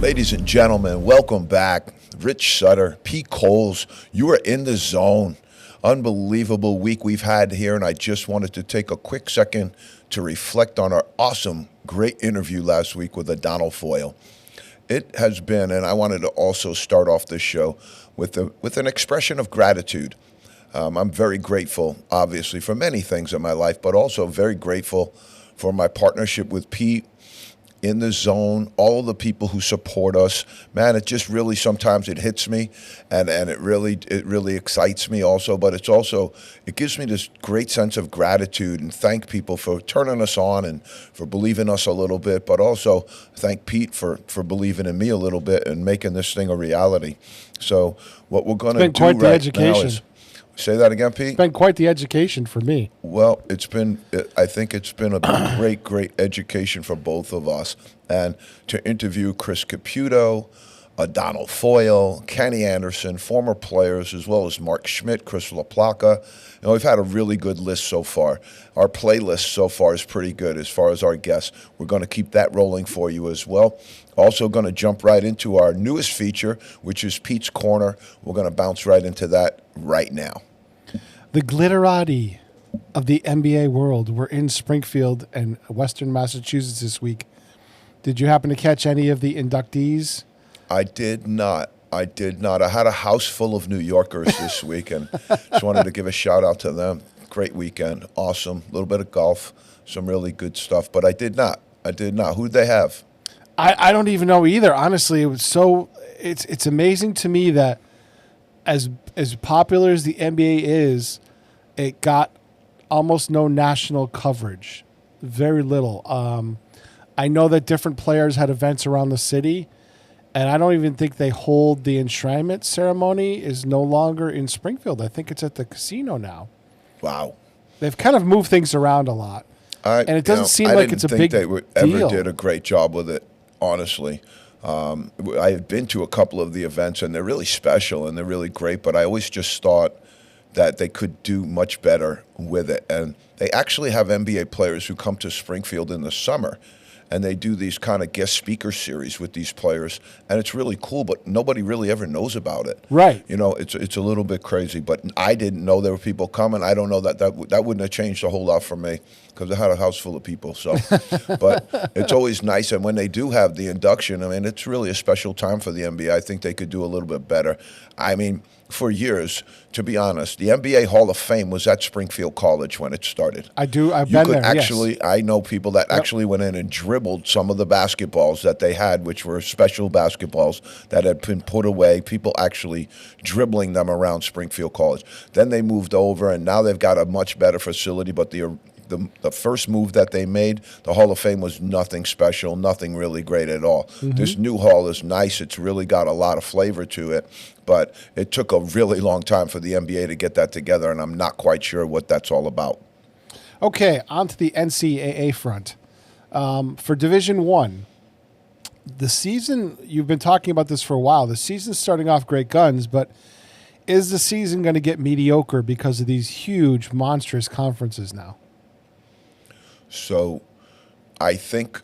Ladies and gentlemen, welcome back. Rich Sutter, Pete Coles, you are in the zone. Unbelievable week we've had here, and I just wanted to take a quick second to reflect on our awesome, great interview last week with Adonal Foyle. It has been, and I wanted to also start off this show with an expression of gratitude. I'm very grateful, obviously, for many things in my life, but also very grateful for my partnership with Pete, in the zone, all the people who support us. Man, it just really sometimes it hits me, and it really excites me also. But it gives me this great sense of gratitude and thank people for turning us on and for believing us a little bit, but also thank Pete for believing in me a little bit and making this thing a reality. So what we're going to do right now is. Say that again, Pete? It's been quite the education for me. Well, I think it's been a great education for both of us. And to interview Chris Caputo, Adonal Foyle, Kenny Anderson, former players, as well as Mark Schmidt, Chris LaPlaca. We've had a really good list so far. Our playlist so far is pretty good as far as our guests. We're going to keep that rolling for you as well. Also going to jump right into our newest feature, which is Pete's Corner. We're going to bounce right into that right now. The glitterati of the NBA world were in Springfield and Western Massachusetts this week. Did you happen to catch any of the inductees? I did not. I had a house full of New Yorkers this week, and just wanted to give a shout out to them. Great weekend. Awesome. A little bit of golf. Some really good stuff. But I did not. Who'd they have? I don't even know either. Honestly, it was so. It's amazing to me that as popular as the NBA is, it got almost no national coverage. Very little. I know that different players had events around the city, and I don't even think they hold the enshrinement ceremony is no longer in Springfield. I think it's at the casino now. Wow. They've kind of moved things around a lot. And it doesn't seem like it's a big deal. I didn't think they ever did a great job with it, honestly. I have been to a couple of the events, and they're really special and they're really great, but I always just thought that they could do much better with it. And they actually have NBA players who come to Springfield in the summer, and they do these kind of guest speaker series with these players, and it's really cool, but nobody really ever knows about it. Right. It's a little bit crazy, but I didn't know there were people coming. I don't know that wouldn't have changed a whole lot for me because I had a house full of people. So, but it's always nice, and when they do have the induction, I mean, it's really a special time for the NBA. I think they could do a little bit better. I mean, for years, to be honest, the NBA Hall of Fame was at Springfield College when it started. I've been there, yes. I know people that actually went in and dribbled some of the basketballs that they had, which were special basketballs that had been put away, people actually dribbling them around Springfield College. Then they moved over, and now they've got a much better facility, but the first move that they made, the Hall of Fame, was nothing special, nothing really great at all. Mm-hmm. This new hall is nice. It's really got a lot of flavor to it, but it took a really long time for the NBA to get that together, and I'm not quite sure what that's all about. Okay, on to the NCAA front. For Division I, the season, you've been talking about this for a while, the season's starting off great guns, but is the season going to get mediocre because of these huge, monstrous conferences now? So I think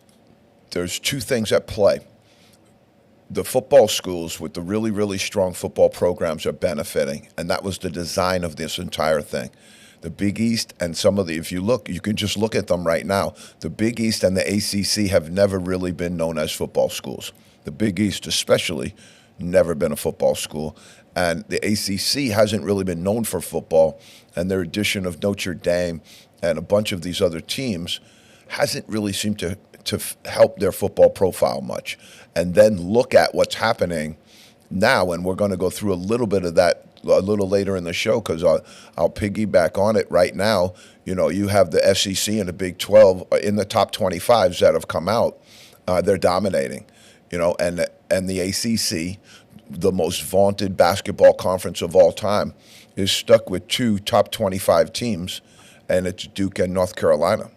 there's two things at play. The football schools with the really, really strong football programs are benefiting, and that was the design of this entire thing. The Big East and some of if you look, you can just look at them right now. The Big East and the ACC have never really been known as football schools. The Big East especially, never been a football school. And the ACC hasn't really been known for football, and their addition of Notre Dame and a bunch of these other teams hasn't really seemed to help their football profile much. And then look at what's happening now, and we're going to go through a little bit of that a little later in the show because I'll piggyback on it right now. You have the SEC and the Big 12 in the top 25s that have come out. They're dominating, and the ACC, the most vaunted basketball conference of all time, is stuck with two top 25 teams, and it's Duke and North Carolina.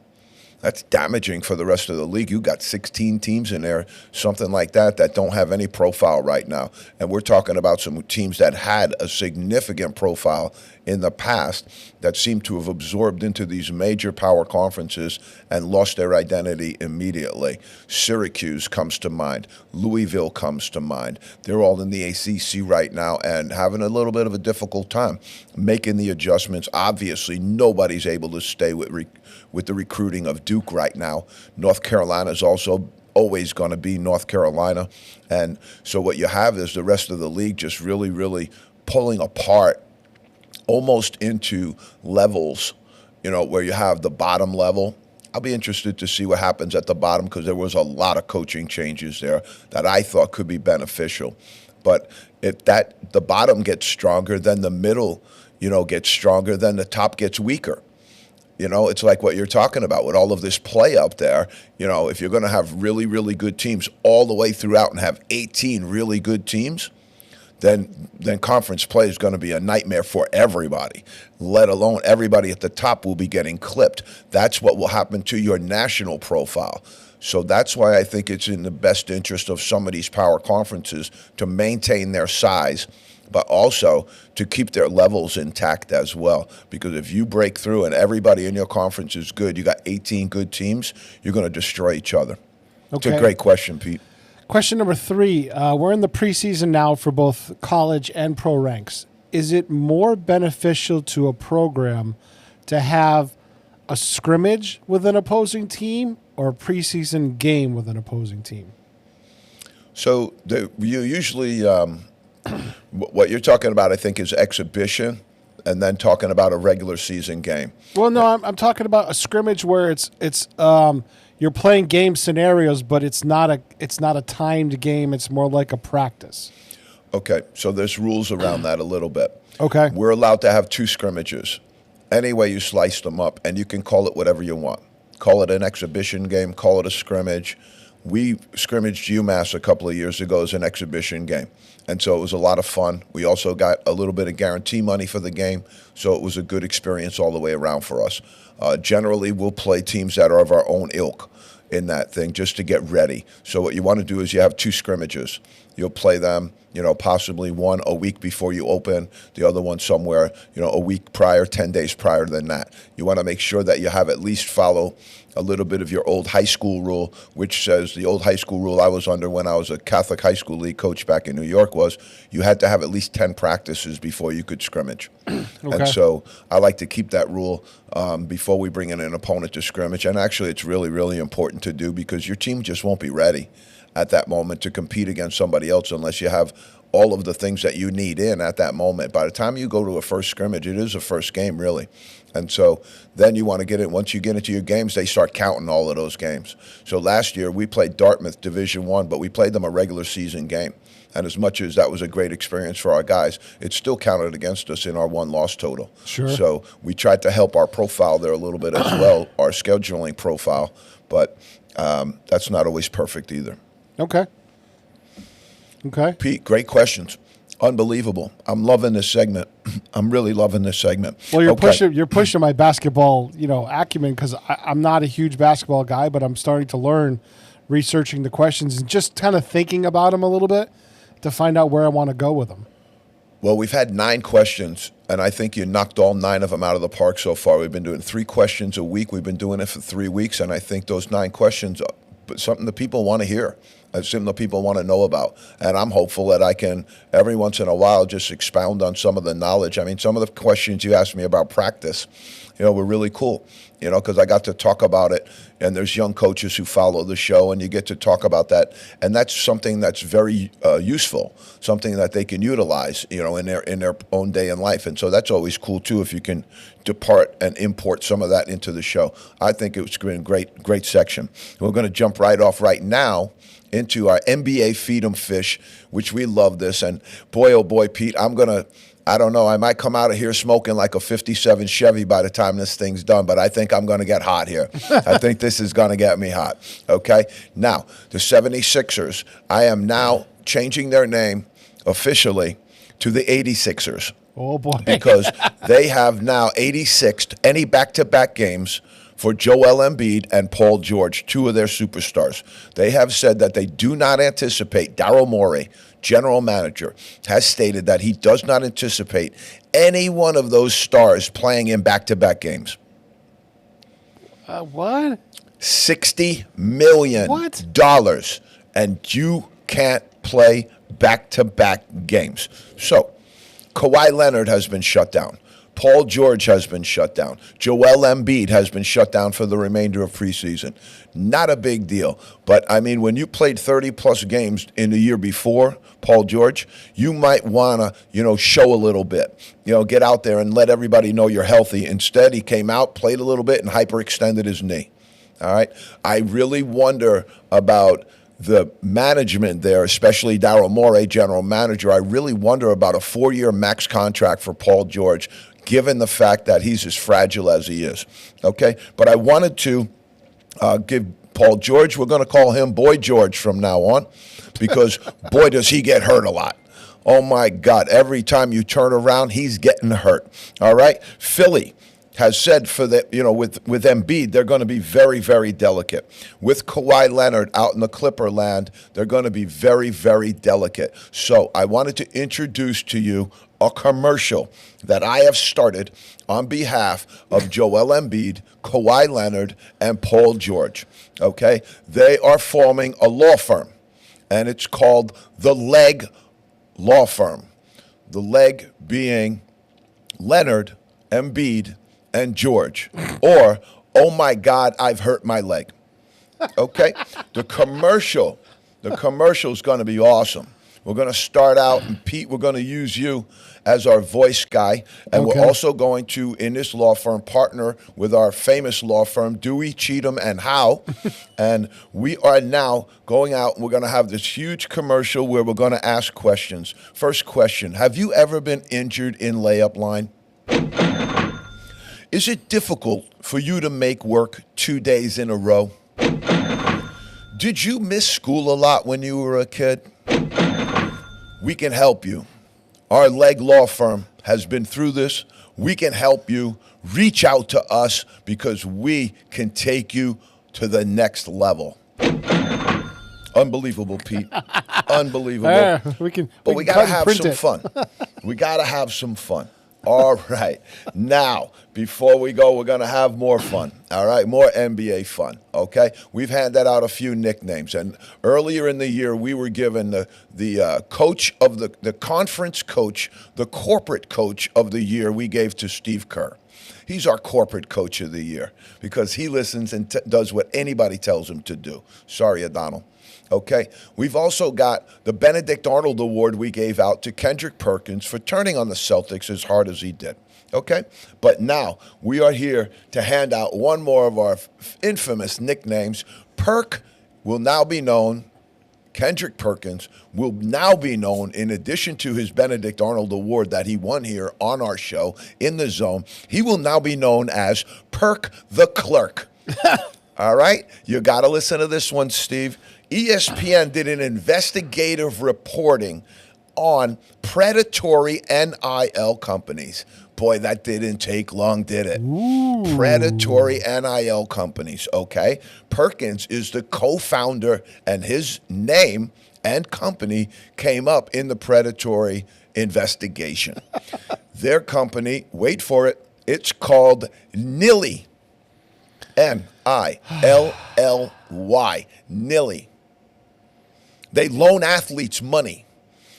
That's damaging for the rest of the league. You got 16 teams in there, something like that, that don't have any profile right now. And we're talking about some teams that had a significant profile in the past that seem to have absorbed into these major power conferences and lost their identity immediately. Syracuse comes to mind. Louisville comes to mind. They're all in the ACC right now and having a little bit of a difficult time making the adjustments. Obviously, nobody's able to stay with the recruiting of Duke right now. North Carolina is also always going to be North Carolina. And so what you have is the rest of the league just really, really pulling apart almost into levels, where you have the bottom level. I'll be interested to see what happens at the bottom because there was a lot of coaching changes there that I thought could be beneficial. But if the bottom gets stronger, then the middle, gets stronger, then the top gets weaker. It's like what you're talking about with all of this play up there. If you're going to have really, really good teams all the way throughout and have 18 really good teams, then conference play is going to be a nightmare for everybody, let alone everybody at the top will be getting clipped. That's what will happen to your national profile. So that's why I think it's in the best interest of some of these power conferences to maintain their size, but also to keep their levels intact as well. Because if you break through and everybody in your conference is good, you got 18 good teams, you're going to destroy each other. Okay. It's a great question, Pete. Question number 3. We're in the preseason now for both college and pro ranks. Is it more beneficial to a program to have a scrimmage with an opposing team or a preseason game with an opposing team? So you usually, what you're talking about, I think, is exhibition and then talking about a regular season game. Well, no, I'm talking about a scrimmage where it's you're playing game scenarios, but it's not a timed game. It's more like a practice. Okay, so there's rules around that a little bit. Okay. We're allowed to have 2 scrimmages. Any way you slice them up, and you can call it whatever you want. Call it an exhibition game, call it a scrimmage. We scrimmaged UMass a couple of years ago as an exhibition game, and so it was a lot of fun. We also got a little bit of guarantee money for the game, so it was a good experience all the way around for us. Generally, we'll play teams that are of our own ilk in that thing just to get ready. So what you want to do is you have 2 scrimmages. You'll play them, possibly one a week before you open, the other one somewhere, a week prior, 10 days prior than that. You want to make sure that you have at least follow a little bit of your old high school rule, which says the old high school rule I was under when I was a Catholic high school league coach back in New York was you had to have at least 10 practices before you could scrimmage. Okay. And so I like to keep that rule before we bring in an opponent to scrimmage. And actually, it's really, really important to do because your team just won't be ready at that moment to compete against somebody else unless you have all of the things that you need in at that moment. By the time you go to a first scrimmage, it is a first game, really. And so then you want to get it. Once you get into your games, they start counting all of those games. So last year, we played Dartmouth Division I, but we played them a regular season game. And as much as that was a great experience for our guys, it still counted against us in our win-loss total. Sure. So we tried to help our profile there a little bit as well, our scheduling profile, but that's not always perfect either. Okay. Pete, great questions. Unbelievable. I'm loving this segment. I'm really loving this segment. Well, you're pushing my basketball, acumen because I'm not a huge basketball guy, but I'm starting to learn researching the questions and just kind of thinking about them a little bit to find out where I want to go with them. Well, we've had 9 questions, and I think you knocked all 9 of them out of the park so far. We've been doing 3 questions a week. We've been doing it for 3 weeks, and I think those 9 questions are something that people want to hear. It's something that people want to know about. And I'm hopeful that I can, every once in a while, just expound on some of the knowledge. I mean, some of the questions you asked me about practice, were really cool, because I got to talk about it. And there's young coaches who follow the show, and you get to talk about that. And that's something that's very useful, something that they can utilize, in their own day in life. And so that's always cool, too, if you can depart and import some of that into the show. I think it's been a great section. We're going to jump right off right now into our NBA Feed 'em Fish, which we love this. And boy, oh boy, Pete, I don't know, I might come out of here smoking like a 57 Chevy by the time this thing's done, but I think I'm going to get hot here. I think this is going to get me hot, okay? Now, the 76ers, I am now changing their name officially to the 86ers. Oh, boy. Because they have now 86 any back-to-back games for Joel Embiid and Paul George, two of their superstars. They have said that they do not anticipate, Daryl Morey, general manager, has stated that he does not anticipate any one of those stars playing in back-to-back games. What? $60 million. What? And you can't play back-to-back games. So, Kawhi Leonard has been shut down. Paul George has been shut down. Joel Embiid has been shut down for the remainder of preseason. Not a big deal. But, I mean, when you played 30-plus games in the year before, Paul George, you might want to, show a little bit. Get out there and let everybody know you're healthy. Instead, he came out, played a little bit, and hyperextended his knee. All right? I really wonder about the management there, especially Daryl Morey, general manager. I really wonder about a 4-year max contract for Paul George, given the fact that he's as fragile as he is. Okay? But I wanted to give Paul George, we're going to call him Boy George from now on, because boy, does he get hurt a lot. Oh, my God. Every time you turn around, he's getting hurt. All right? Philly has said for the, with Embiid, they're going to be very, very delicate. With Kawhi Leonard out in the Clipper land, they're going to be very, very delicate. So I wanted to introduce to you a commercial that I have started on behalf of Joel Embiid, Kawhi Leonard, and Paul George. Okay? They are forming a law firm, and it's called The Leg Law Firm. The leg being Leonard, Embiid, and George, or, oh my God, I've hurt my leg. Okay? The commercial is going to be awesome. We're going to start out, and Pete, we're going to use you as our voice guy, and Okay. we're also going to, in this law firm, partner with our famous law firm, Dewey, Cheatham, and Howe, and we are now going out, and we're going to have this huge commercial where we're going to ask questions. First question, have you ever been injured in layup line? Is it difficult for you to make work 2 days in a row? Did you miss school a lot when you were a kid? We can help you. Our leg law firm has been through this. We can help you. Reach out to us because we can take you to the next level. Unbelievable, Pete. Unbelievable. But we got to have some fun. We got to have some fun. All right. Now, before we go, we're going to have more fun. All right. More NBA fun. Okay. We've handed out a few nicknames. And earlier in the year, we were given the coach of the conference coach, the corporate coach of the year, we gave to Steve Kerr. He's our corporate coach of the year because he listens and does what anybody tells him to do. Sorry, O'Donnell. Okay, we've also got the Benedict Arnold Award we gave out to Kendrick Perkins for turning on the Celtics as hard as he did. Okay, but now we are here to hand out one more of our infamous nicknames. Perk will now be known, Kendrick Perkins will now be known, in addition to his Benedict Arnold Award that he won here on our show in the Zone, he will now be known as Perk the Clerk. All right, you got to listen to this one, Steve. ESPN did an investigative reporting on predatory NIL companies. Boy, that didn't take long, did it? Ooh. Predatory NIL companies, okay? Perkins is the co-founder, and his name and company came up in the predatory investigation. Their company, wait for it, it's called Nilly. Nilly. Nilly. They loan athletes money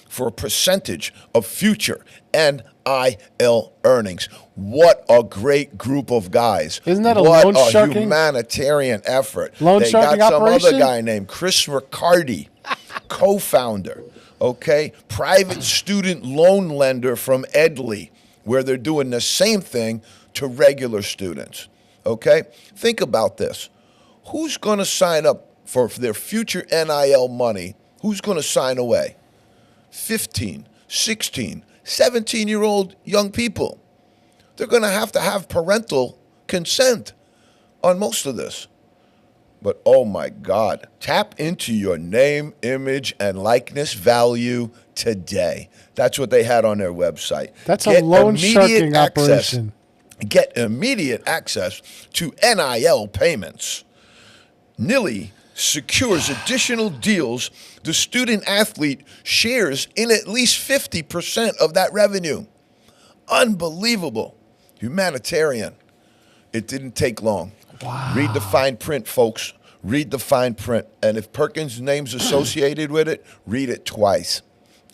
for a percentage of future NIL earnings. What a great group of guys. Isn't that a loan sharking? What a humanitarian effort. Loan they sharking got some operation? other guy named Chris Riccardi, co-founder, okay? Private student loan lender from Edley, where they're doing the same thing to regular students, okay? Think about this. Who's going to sign up for their future NIL money? Who's going to sign away? 15, 16, 17-year-old young people. They're going to have parental consent on most of this. But, oh, my God, tap into your name, image, and likeness value today. That's what they had on their website. That's a loan sharking access. operation. Get immediate access to NIL payments. Nilly secures additional deals. The student athlete shares in at least 50% of that revenue. Unbelievable. Humanitarian. It didn't take long. Wow. Read the fine print, folks. Read the fine print. And if Perkins' name's associated with it, read it twice.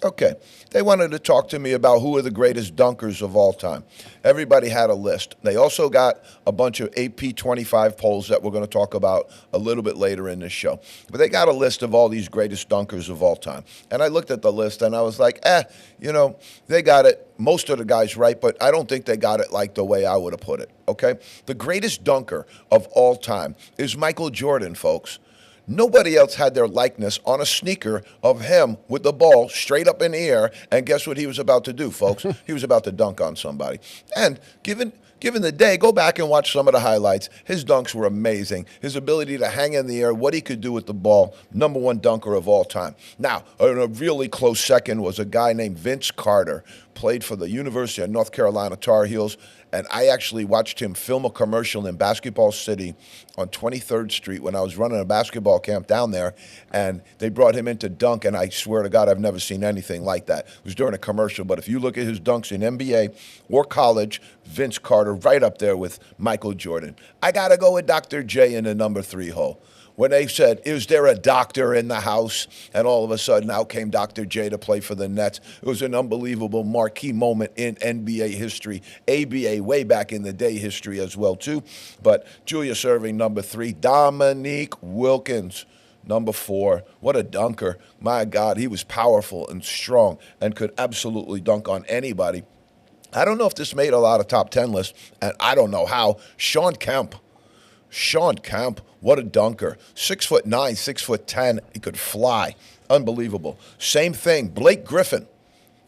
Okay. They wanted to talk to me about who are the greatest dunkers of all time. Everybody had a list. They also got a bunch of AP 25 polls that we're going to talk about a little bit later in this show. But they got a list of all these greatest dunkers of all time. And I looked at the list and I was like, they got it. Most of the guys right, but I don't think they got it like the way I would have put it, okay? The greatest dunker of all time is Michael Jordan, folks. Nobody else had their likeness on a sneaker of him with the ball straight up in the air. And guess what he was about to do, folks? He was about to dunk on somebody. And given the day, go back and watch some of the highlights. His dunks were amazing. His ability to hang in the air, what he could do with the ball, number one dunker of all time. Now, a really close second was a guy named Vince Carter, played for the University of North Carolina Tar Heels. And I actually watched him film a commercial in Basketball City on 23rd Street when I was running a basketball camp down there. And they brought him in to dunk, and I swear to God, I've never seen anything like that. It was during a commercial. But if you look at his dunks in NBA or college, Vince Carter right up there with Michael Jordan. I got to go with Dr. J in the number 3 hole. When they said, is there a doctor in the house? And all of a sudden, out came Dr. J to play for the Nets. It was an unbelievable marquee moment in NBA history, ABA way back in the day history as well, too. But Julius Erving, number 3. Dominique Wilkins, number 4. What a dunker. My God, he was powerful and strong and could absolutely dunk on anybody. I don't know if this made a lot of top 10 lists, and I don't know how. Shawn Kemp, what a dunker. 6'9", 6'10", he could fly. Unbelievable. Same thing, Blake Griffin,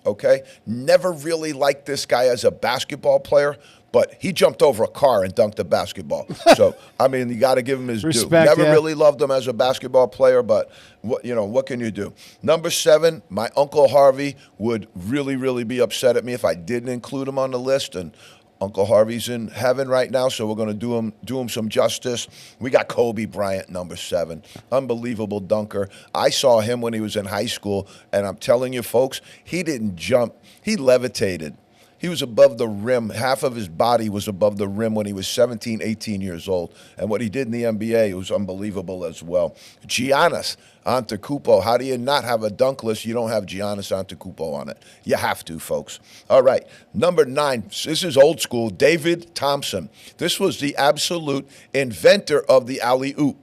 okay? Never really liked this guy as a basketball player, but he jumped over a car and dunked a basketball. So, I mean, you got to give him his due. Never really loved him as a basketball player, but, what can you do? Number 7, my Uncle Harvey would really, really be upset at me if I didn't include him on the list, and Uncle Harvey's in heaven right now, so we're going to do him some justice. We got Kobe Bryant, number 7. Unbelievable dunker. I saw him when he was in high school, and I'm telling you, folks, he didn't jump. He levitated. He was above the rim. Half of his body was above the rim when he was 17, 18 years old. And what he did in the NBA was unbelievable as well. Giannis Antetokounmpo. How do you not have a dunk list? You don't have Giannis Antetokounmpo on it. You have to, folks. All right. Number 9. This is old school. David Thompson. This was the absolute inventor of the alley-oop.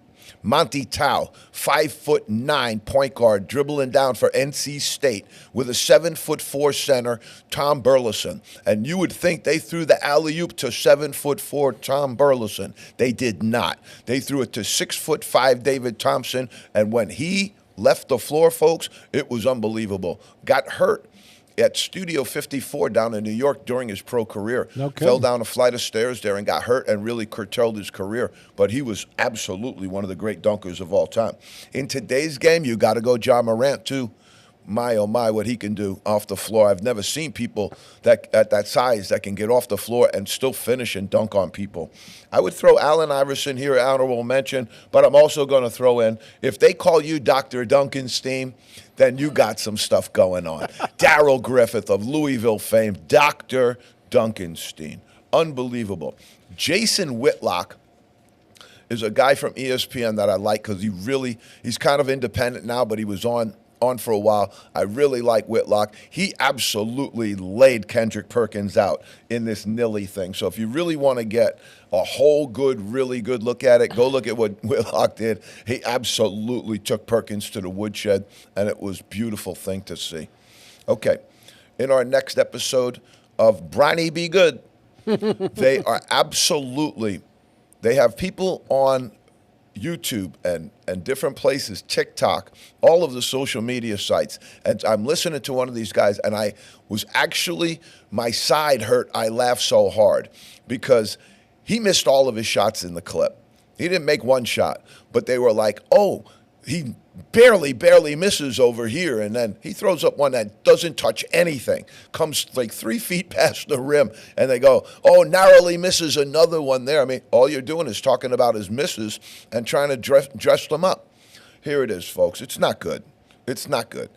Monty Tao, 5'9" point guard, dribbling down for NC State with a 7'4" center, Tom Burleson. And you would think they threw the alley-oop to 7'4" Tom Burleson. They did not. They threw it to 6'5" David Thompson, and when he left the floor, folks, it was unbelievable. Got hurt at Studio 54 down in New York during his pro career. Fell down a flight of stairs there and got hurt and really curtailed his career. But he was absolutely one of the great dunkers of all time. In today's game, you got to go Ja Morant, too. My, oh my, what he can do off the floor. I've never seen people that at that size that can get off the floor and still finish and dunk on people. I would throw Allen Iverson here, honorable mention, but I'm also going to throw in, if they call you Dr. Duncanstein, then you got some stuff going on. Darrell Griffith of Louisville fame, Dr. Duncanstein. Unbelievable. Jason Whitlock is a guy from ESPN that I like because he's kind of independent now, but he was on for a while. I really like Whitlock. He absolutely laid Kendrick Perkins out in this Nilly thing. So if you really want to get a whole really good look at it, go look at what Whitlock did. He absolutely took Perkins to the woodshed, and it was a beautiful thing to see. Okay, in our next episode of Bronny Be Good, they have people on YouTube and different places, TikTok, all of the social media sites. And I'm listening to one of these guys, and I was actually, my side hurt. I laughed so hard because he missed all of his shots in the clip. He didn't make one shot, but they were like, oh, he barely misses over here, and then he throws up one that doesn't touch anything, comes like 3 feet past the rim, and they go, oh, narrowly misses another one there. I mean, all you're doing is talking about his misses and trying to dress them up. Here it is, folks. It's not good. It's not good.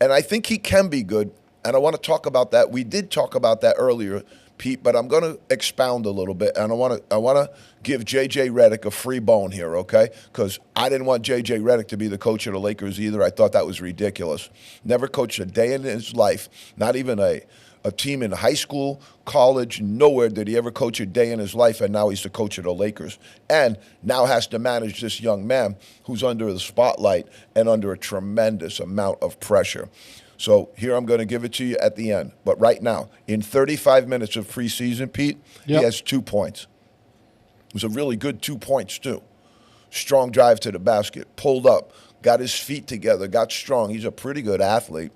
And I think he can be good, and I want to talk about that. We did talk about that earlier, Pete, but I'm going to expound a little bit, and I want to give J.J. Redick a free bone here, okay? Because I didn't want J.J. Redick to be the coach of the Lakers either. I thought that was ridiculous. Never coached a day in his life, not even a team in high school, college, nowhere did he ever coach a day in his life, and now he's the coach of the Lakers. And now has to manage this young man who's under the spotlight and under a tremendous amount of pressure. So here I'm going to give it to you at the end. But right now, in 35 minutes of preseason, Pete, he has 2 points. It was a really good 2 points, too. Strong drive to the basket, pulled up, got his feet together, got strong. He's a pretty good athlete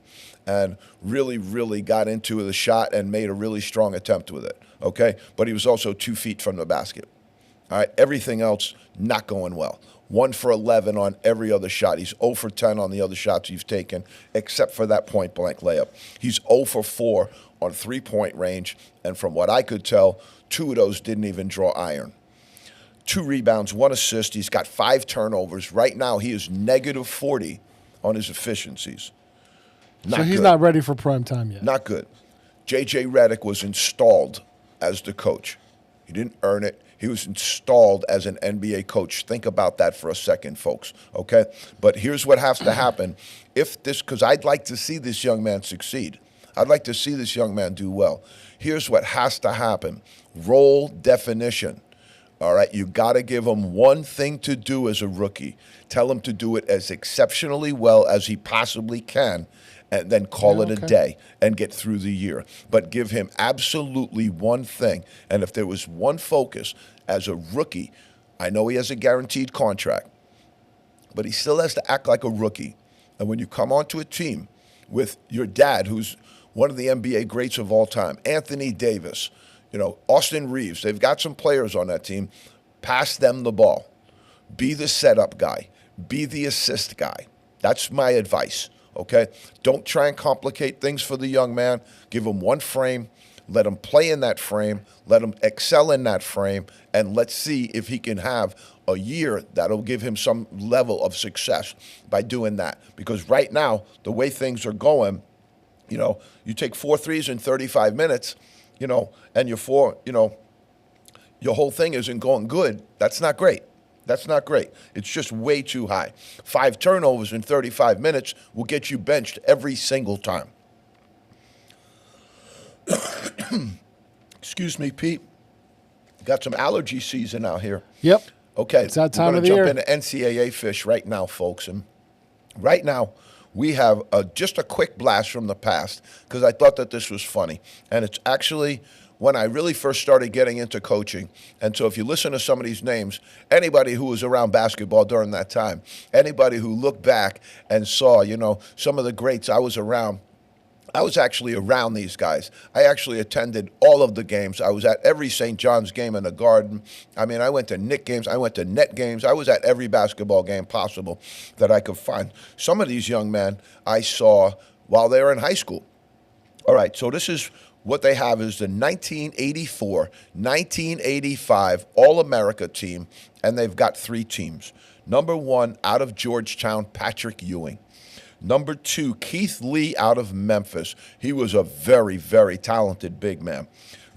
and really got into the shot and made a really strong attempt with it, okay? But he was also 2 feet from the basket. All right, everything else not going well. 1 for 11 on every other shot. He's 0 for 10 on the other shots he's taken, except for that point-blank layup. He's 0 for 4 on three-point range, and from what I could tell, 2 of those didn't even draw iron. 2 rebounds, 1 assist. He's got 5 turnovers. Right now, he is negative 40 on his efficiencies. So he's not ready for prime time yet. Not good. J.J. Redick was installed as the coach. He didn't earn it. He was installed as an NBA coach. Think about that for a second, folks, okay? But here's what has to happen. Because I'd like to see this young man succeed. I'd like to see this young man do well. Here's what has to happen. Role definition. All right, you got to give him one thing to do as a rookie. Tell him to do it as exceptionally well as he possibly can, and then call it a day and get through the year. But give him absolutely one thing. And if there was one focus as a rookie, I know he has a guaranteed contract, but he still has to act like a rookie. And when you come onto a team with your dad, who's one of the NBA greats of all time, Anthony Davis, Austin Reeves, they've got some players on that team. Pass them the ball. Be the setup guy. Be the assist guy. That's my advice. Okay? Don't try and complicate things for the young man. Give him one frame. Let him play in that frame. Let him excel in that frame. And let's see if he can have a year that'll give him some level of success by doing that. Because right now, the way things are going, you take 4 threes in 35 minutes, and your whole thing isn't going good. That's not great. That's not great. It's just way too high. 5 turnovers in 35 minutes will get you benched every single time. Excuse me, Pete. Got some allergy season out here. Yep. Okay. It's that time of the year. year. We're going to jump into NCAA fish right now, folks. And right now, we have just a quick blast from the past because I thought that this was funny. And it's actually when I really first started getting into coaching. And so if you listen to some of these names, anybody who was around basketball during that time, anybody who looked back and saw, some of the greats I was around, I was actually around these guys. I actually attended all of the games. I was at every St. John's game in the Garden. I mean, I went to Knick games. I went to Net games. I was at every basketball game possible that I could find. Some of these young men I saw while they were in high school. All right, so this is what they have is the 1984-1985 All-America team, and they've got 3 teams. Number 1, out of Georgetown, Patrick Ewing. Number 2, Keith Lee out of Memphis. He was a very, very talented big man.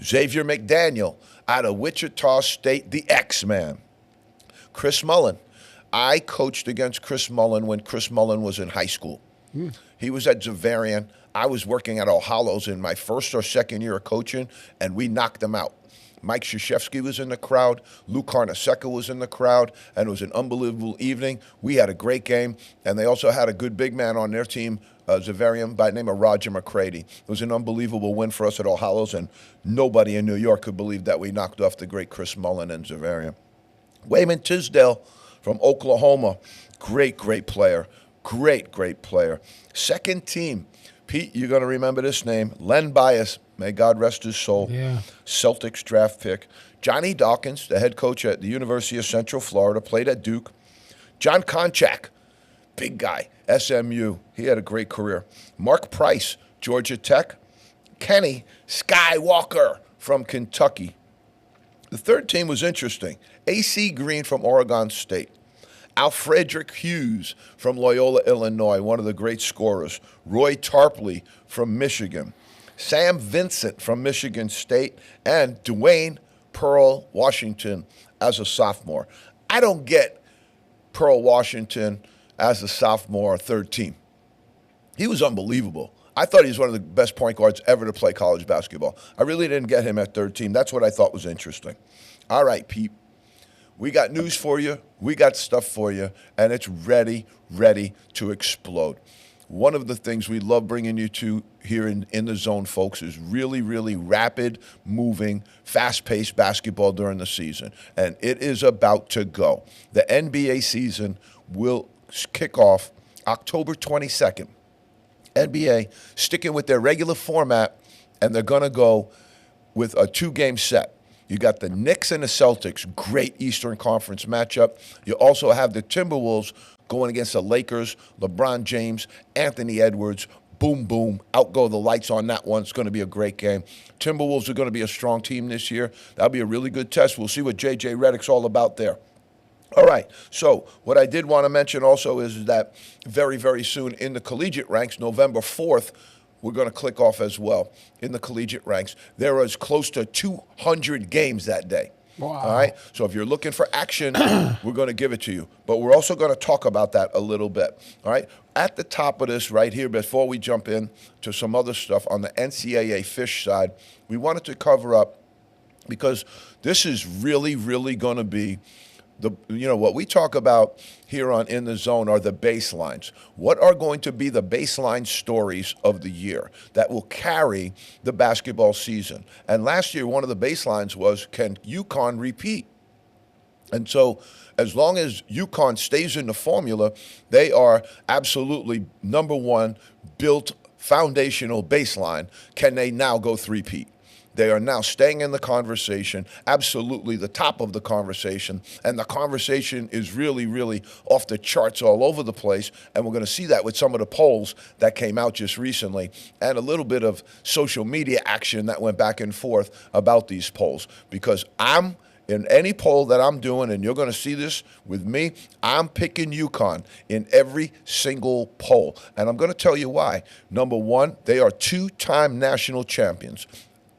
Xavier McDaniel out of Wichita State, the X-Man. Chris Mullin. I coached against Chris Mullin when Chris Mullin was in high school. He was at Xaverian. I was working at All Hallows in my first or second year of coaching, and we knocked them out. Mike Krzyzewski was in the crowd. Lou Carnesecca was in the crowd, and it was an unbelievable evening. We had a great game, and they also had a good big man on their team, Xaverian, by the name of Roger McCready. It was an unbelievable win for us at All Hallows, and nobody in New York could believe that we knocked off the great Chris Mullin and Xaverian. Wayman Tisdale from Oklahoma, great player. Great player. Second team, Pete, you're going to remember this name, Len Bias, may God rest his soul. Yeah. Celtics draft pick. Johnny Dawkins, the head coach at the University of Central Florida, played at Duke. John Konchak, big guy, SMU. He had a great career. Mark Price, Georgia Tech. Kenny Skywalker from Kentucky. The third team was interesting. A.C. Green from Oregon State. Alfredrick Hughes from Loyola, Illinois, one of the great scorers. Roy Tarpley from Michigan. Sam Vincent from Michigan State. And Dwayne Pearl Washington as a sophomore. I don't get Pearl Washington as a sophomore, third team. He was unbelievable. I thought he was one of the best point guards ever to play college basketball. I really didn't get him at third team. That's what I thought was interesting. All right, Pete. We got news for you. We got stuff for you. And it's ready to explode. One of the things we love bringing you to here in the zone, folks, is really rapid moving, fast-paced basketball during the season. And it is about to go. The NBA season will kick off October 22nd. NBA sticking with their regular format, and they're going to go with a 2-game set. You got the Knicks and the Celtics, great Eastern Conference matchup. You also have the Timberwolves going against the Lakers, LeBron James, Anthony Edwards, boom, out go the lights on that one. It's going to be a great game. Timberwolves are going to be a strong team this year. That'll be a really good test. We'll see what J.J. Redick's all about there. All right, so what I did want to mention also is that very soon in the collegiate ranks, November 4th, we're going to click off as well in the collegiate ranks. There is close to 200 games that day. Wow. All right, so if you're looking for action, we're going to give it to you. But we're also going to talk about that a little bit. All right, at the top of this right here, before we jump in to some other stuff on the NCAA fish side, we wanted to cover up, because this is really going to be what we talk about here on In the Zone are the baselines. What are going to be the baseline stories of the year that will carry the basketball season? And last year, one of the baselines was, can UConn repeat? And so as long as UConn stays in the formula, they are absolutely number one, built foundational baseline. Can they now go three-peat? They are now staying in the conversation, absolutely the top of the conversation, and the conversation is really off the charts all over the place, and we're going to see that with some of the polls that came out just recently, and a little bit of social media action that went back and forth about these polls, because in any poll that I'm doing, and you're going to see this with me, I'm picking UConn in every single poll, and I'm going to tell you why. Number one, they are 2-time national champions.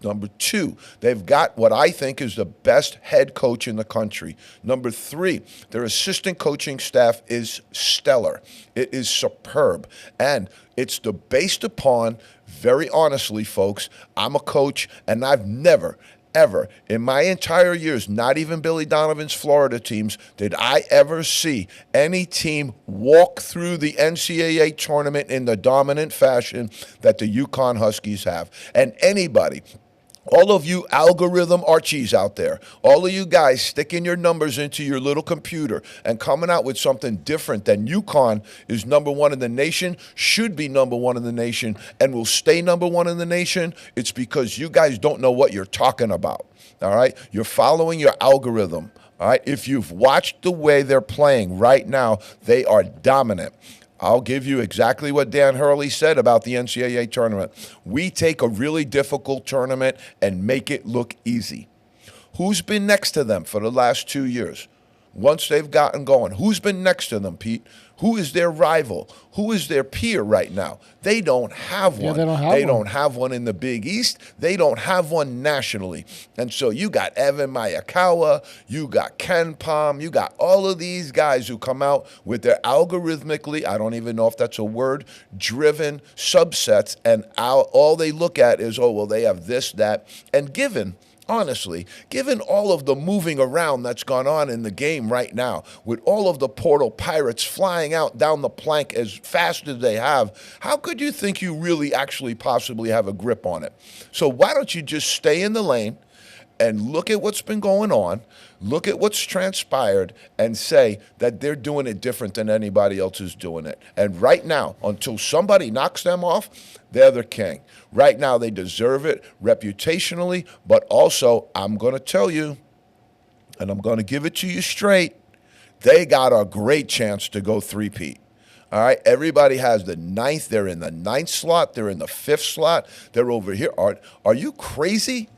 Number two, they've got what I think is the best head coach in the country. Number three, their assistant coaching staff is stellar. It is superb. And it's based upon, very honestly, folks, I'm a coach, and I've never, ever, in my entire years, not even Billy Donovan's Florida teams, did I ever see any team walk through the NCAA tournament in the dominant fashion that the UConn Huskies have. And anybody, all of you algorithm Archies out there, all of you guys sticking your numbers into your little computer and coming out with something different than UConn is number one in the nation, should be number one in the nation, and will stay number one in the nation, it's because you guys don't know what you're talking about, all right? You're following your algorithm, all right? If you've watched the way they're playing right now, they are dominant. I'll give you exactly what Dan Hurley said about the NCAA tournament. We take a really difficult tournament and make it look easy. Who's been next to them for the last 2 years? Once they've gotten going, who's been next to them, Pete? Who is their rival? Who is their peer right now? They don't have one. They don't have one in the Big East. They don't have one nationally. And so you got Evan Mayakawa, you got Ken Palm, you got all of these guys who come out with their algorithmically, I don't even know if that's a word, driven subsets, and all they look at is, oh, well, they have this, that, and honestly, given all of the moving around that's gone on in the game right now, with all of the portal pirates flying out down the plank as fast as they have, how could you think you really actually possibly have a grip on it? So why don't you just stay in the lane and look at what's been going on, look at what's transpired, and say that they're doing it different than anybody else is doing it. And right now, until somebody knocks them off, they're the king. Right now, they deserve it reputationally, but also, I'm going to tell you, and I'm going to give it to you straight, they got a great chance to go three-peat. All right, everybody has the ninth. They're in the ninth slot. They're in the fifth slot. They're over here. Are you crazy?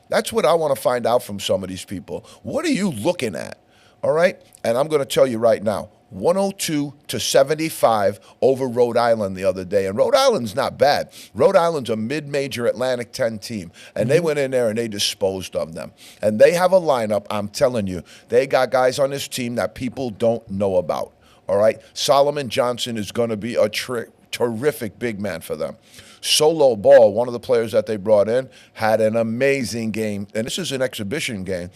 That's what I want to find out from some of these people. What are you looking at? All right, and I'm going to tell you right now. 102 to 75 over Rhode Island the other day. And Rhode Island's not bad. Rhode Island's a mid-major Atlantic 10 team. And they went in there and they disposed of them. And they have a lineup, I'm telling you, they got guys on this team that people don't know about. All right? Solomon Johnson is going to be a terrific big man for them. Solo Ball, one of the players that they brought in, had an amazing game. And this is an exhibition game.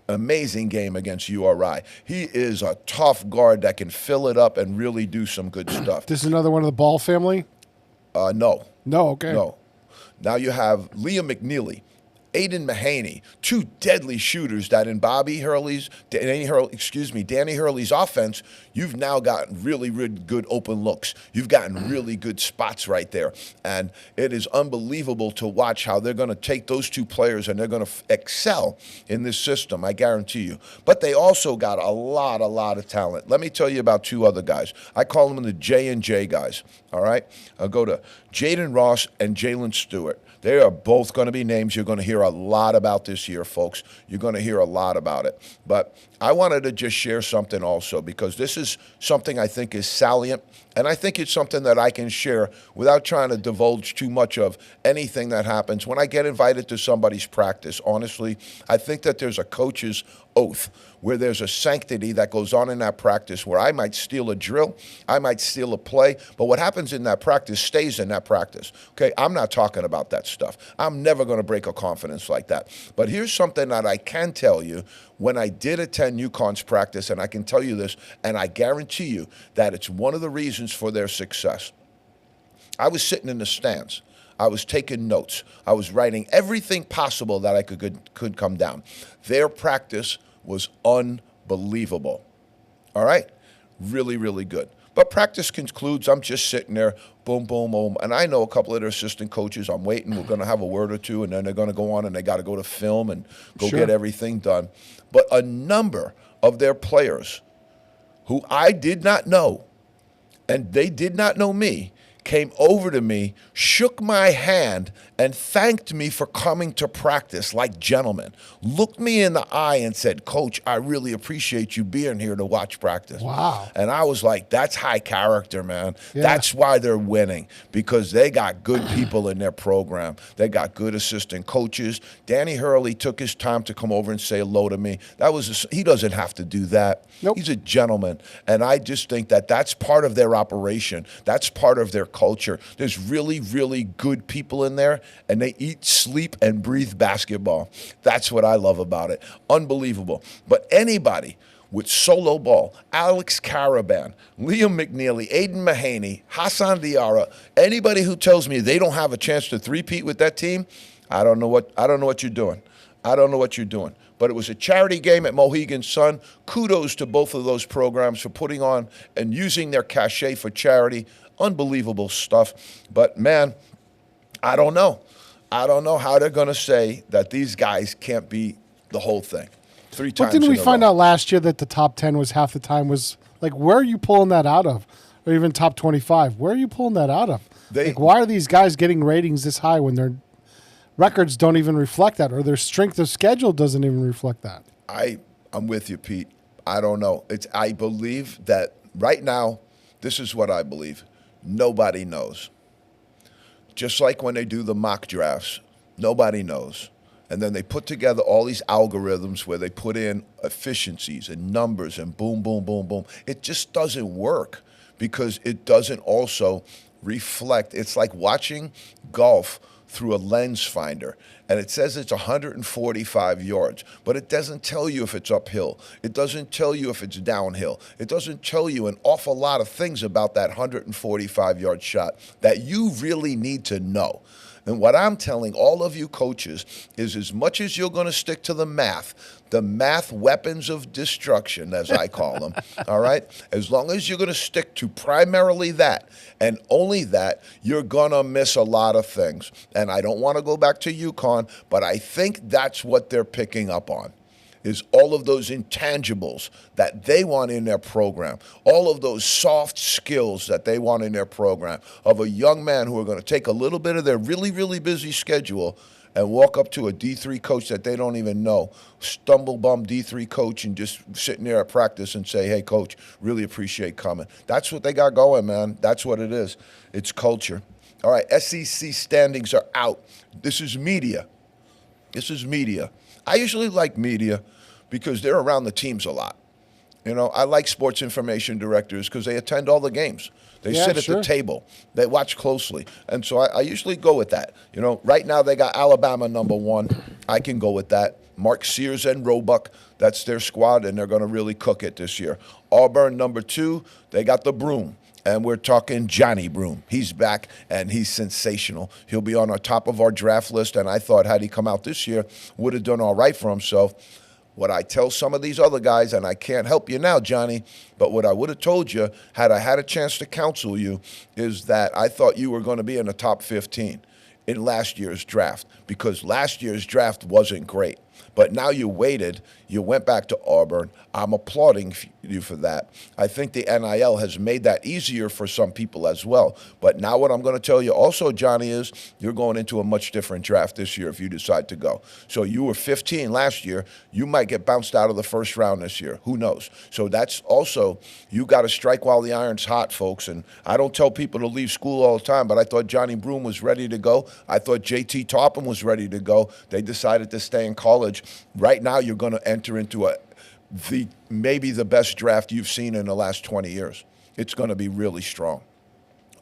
Amazing game against URI. He is a tough guard that can fill it up and really do some good stuff. This is another one of the Ball family? No. No, okay. No. Now you have Liam McNeely, Aiden Mahaney, two deadly shooters that in Danny Hurley's offense, you've now gotten really, really good open looks. You've gotten really good spots right there. And it is unbelievable to watch how they're going to take those two players and they're going to excel in this system, I guarantee you. But they also got a lot of talent. Let me tell you about two other guys. I call them the J&J guys, all right? I'll go to Jaden Ross and Jalen Stewart. They are both going to be names you're going to hear a lot about this year, folks. You're going to hear a lot about it. But I wanted to just share something also because this is something I think is salient, and I think it's something that I can share without trying to divulge too much of anything that happens. When I get invited to somebody's practice, honestly, I think that there's a coach's oath where there's a sanctity that goes on in that practice where I might steal a drill, I might steal a play, but what happens in that practice stays in that practice. Okay, I'm not talking about that stuff. I'm never going to break a confidence like that. But here's something that I can tell you. When I did attend UConn's practice, and I can tell you this, and I guarantee you that it's one of the reasons for their success. I was sitting in the stands. I was taking notes. I was writing everything possible that I could come down. Their practice was unbelievable. All right? Really, really good. But practice concludes. I'm just sitting there, boom, boom, boom. And I know a couple of their assistant coaches. I'm waiting. We're going to have a word or two, and then they're going to go on, and they got to go to film and go get everything done. But a number of their players who I did not know, and they did not know me, came over to me, shook my hand, and thanked me for coming to practice like gentlemen. Looked me in the eye and said, "Coach, I really appreciate you being here to watch practice." Wow. And I was like, that's high character, man. Yeah. That's why they're winning, because they got good people in their program. They got good assistant coaches. Danny Hurley took his time to come over and say hello to me. He doesn't have to do that. Nope. He's a gentleman. And I just think that that's part of their operation. That's part of their culture. There's really, really good people in there, and they eat, sleep, and breathe basketball. That's what I love about it. Unbelievable. But anybody with Solo Ball, Alex Caravan, Liam McNeely, Aiden Mahaney, Hassan Diarra, anybody who tells me they don't have a chance to three-peat with that team, I don't know what you're doing. I don't know what you're doing. But it was a charity game at Mohegan Sun. Kudos to both of those programs for putting on and using their cachet for charity. Unbelievable stuff. But, man, I don't know. I don't know how they're going to say that these guys can't be the whole thing. Three times. But didn't we find out last year that the top 10 was half the time was like, where are you pulling that out of? Or even top 25. Where are you pulling that out of? Why are these guys getting ratings this high when their records don't even reflect that, or their strength of schedule doesn't even reflect that? I'm with you, Pete. I don't know. I believe that right now, this is what I believe. Nobody knows. Just like when they do the mock drafts, nobody knows. And then they put together all these algorithms where they put in efficiencies and numbers and boom, boom, boom, boom. It just doesn't work because it doesn't also reflect. It's like watching golf through a lens finder, and it says it's 145 yards, but it doesn't tell you if it's uphill. It doesn't tell you if it's downhill. It doesn't tell you an awful lot of things about that 145-yard shot that you really need to know. And what I'm telling all of you coaches is, as much as you're going to stick to the math weapons of destruction, as I call them, all right? As long as you're going to stick to primarily that and only that, you're going to miss a lot of things. And I don't want to go back to UConn, but I think that's what they're picking up on. is all of those intangibles that they want in their program, all of those soft skills that they want in their program of a young man who are going to take a little bit of their really, really busy schedule and walk up to a D3 coach that they don't even know, stumble bum D3 coach, and just sitting there at practice and say, hey, coach, really appreciate coming. That's what they got going, man. That's what it is. It's culture. All right, SEC standings are out. This is media. This is media. I usually like media because they're around the teams a lot. You know, I like sports information directors because they attend all the games. They sit at the table. They watch closely. And so I usually go with that. You know, right now they got Alabama #1. I can go with that. Mark Sears and Roebuck, that's their squad, and they're going to really cook it this year. Auburn #2, they got the Broom. And we're talking Johnny Broom. He's back, and he's sensational. He'll be on our top of our draft list, and I thought had he come out this year, would have done all right for himself. What I tell some of these other guys, and I can't help you now, Johnny, but what I would have told you had I had a chance to counsel you is that I thought you were going to be in the top 15 in last year's draft because last year's draft wasn't great. But now you waited, you went back to Auburn. I'm applauding you for that. I think the NIL has made that easier for some people as well. But now what I'm going to tell you also, Johnny, is you're going into a much different draft this year if you decide to go. So you were 15 last year. You might get bounced out of the first round this year. Who knows? So that's also, you got to strike while the iron's hot, folks. And I don't tell people to leave school all the time, but I thought Johnny Broom was ready to go. I thought JT Topham was ready to go. They decided to stay in college. Right now, you're going to enter into maybe the best draft you've seen in the last 20 years. It's going to be really strong.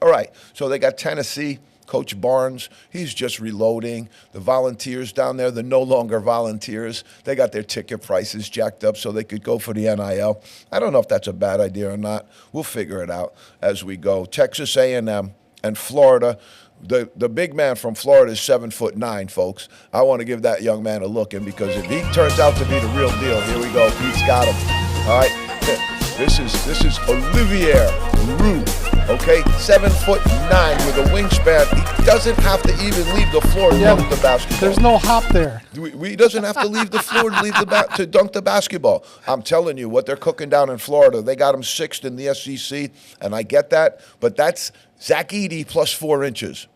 All right, so they got Tennessee, Coach Barnes. He's just reloading. The Volunteers down there, the no longer Volunteers, they got their ticket prices jacked up so they could go for the NIL. I don't know if that's a bad idea or not. We'll figure it out as we go. Texas A&M and Florida. The big man from Florida is 7'9", folks. I want to give that young man a look in because if he turns out to be the real deal, here we go. Pete's got him. All right. This is Olivier Roux. Okay, 7'9" with a wingspan. He doesn't have to even leave the floor to dunk the basketball. There's no hop there. He doesn't have to leave the floor to dunk the basketball. I'm telling you, what they're cooking down in Florida, they got him 6th in the SEC, and I get that, but that's Zach Edey plus 4 inches.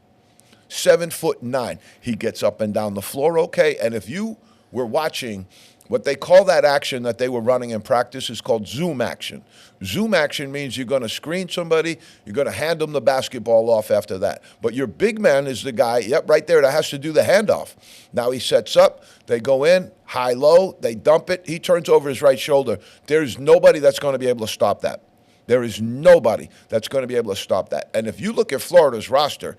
7'9". He gets up and down the floor okay, and if you were watching, what they call that action that they were running in practice is called zoom action. Zoom action means you're going to screen somebody, you're going to hand them the basketball off after that. But your big man is the guy, right there, that has to do the handoff. Now he sets up, they go in, high-low, they dump it, he turns over his right shoulder. There's nobody that's going to be able to stop that. There is nobody that's going to be able to stop that. And if you look at Florida's roster,